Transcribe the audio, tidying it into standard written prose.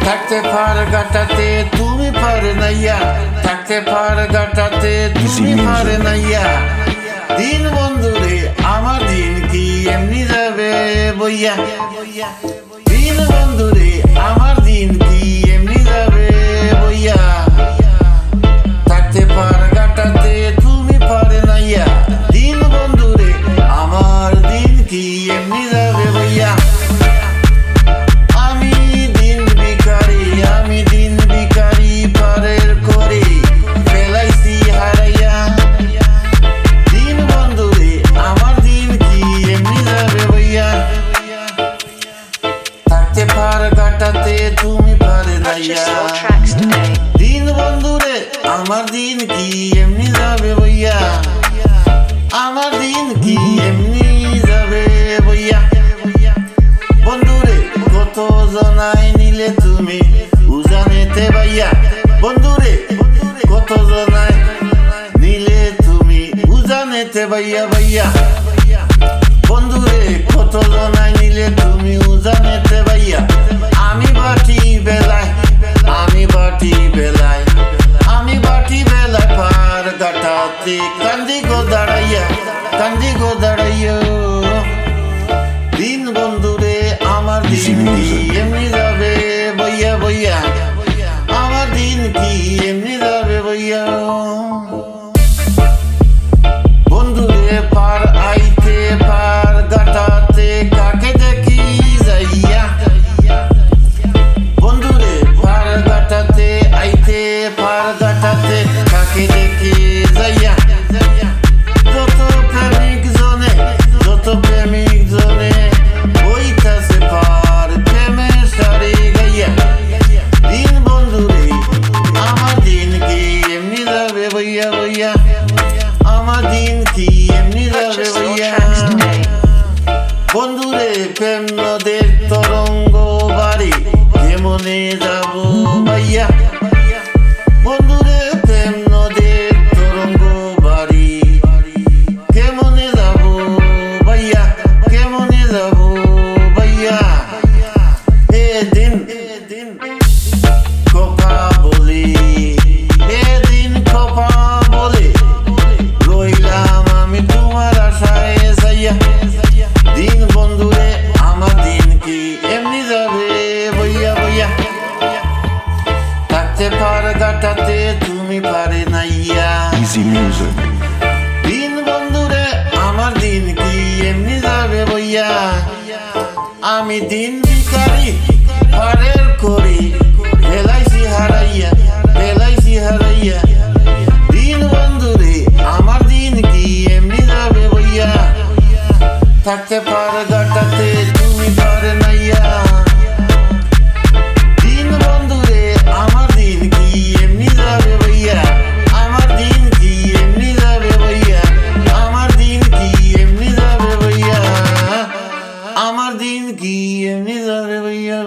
থাকতে পার গাটাতে তুমি পারে নাইয়া, থাকতে পার গাটাতে তুমি পারে নাইয়া। দিন বন্ধুরে আমার দিন কি এমনি যাবে বইয়া, দিন বন্ধুরে আমার দিন কি এমনি যাবে বইয়া। থাকতে পার গাটাতে তুমি পারে নাইয়া, দিন বন্ধুরে আমার দিন কি এমনি যাবে বইয়া। আমি দিন ভিখারি পারের করে ফেলাইছি হারাইয়া। দিন বন্ধুরে আমার দিন কি এমনি যাবে বইয়া। থাকতে পার গাটাতে তুমি পারে নাইয়া, দিন বন্ধুরে আমার দিন কি এমনি যাবে বইয়া। আমার দিন কি এমনি যাবে বইয়া। বন্ধুরে কত জনাই নিলে তুমি উজানেতে বাইয়া, বন্ধুরে কত জনাই নিলে তুমি উজানেতে বাইয়া বাইয়া। বন্ধুরে কত জনাই নিলে তুমি উজানেতে বাইয়া। আমি বাটি বেলায়, আমি বাটি বেলায়, আমি বাটি বেলায় পার গাটাতে কান্দি গো দাঁড়াইয়া, কান্দি গো দাঁড়াইয়া। দিন বন্ধুরে আমার দিন কি এমনি যাবে বইয়া বইয়া, আমার দিন কি এমনি যাবে বইয়া। বন্ধুরে পার আইতে পার গাটাতে কাকে দেখি যাইয়া, বন্ধুরে পার গাটাতে আইতে পার গাটাতে কাকে দেখি যাইয়া। যত প্রেমিক জনে, যত প্রেমিক জনে বইতাছে পার প্রেমের সারি গাইয়া। দিন বন্ধুরে আমার দিন কি এমনি যাবে বইয়া বইয়া, আমার দিন কি এমনি যাবে বইয়া। বন্ধুরে প্রেম নদের তরঙ্গ বাড়ি কেমনে যাব ভাইয়া, বন্ধুরে প্রেম নদের তরঙ্গ বাড়ি কেমনে যাব ভাইয়া, কেমনে যাব ভাইয়া। এদিন কথা বলি, এদিন কথা বলে রইলাম আমি তোমার আশায় যাইয়া। দিন বন্ধুরে আমার দিন কি এমনি যাবে বইয়া বইয়া। থাকতে পার গাটাতে তুমি পারে নাইয়া, দিন বন্ধুরে আমার দিন কি এমনি যাবে বইয়া। আমি দিন ভিখারি পারের করি ফেলাইছি হারাইয়া, ফেলাইছি হারাইয়া। দিন বন্ধুরে আমার দিন কি এমনি যাবে বইয়া। থাকতে পার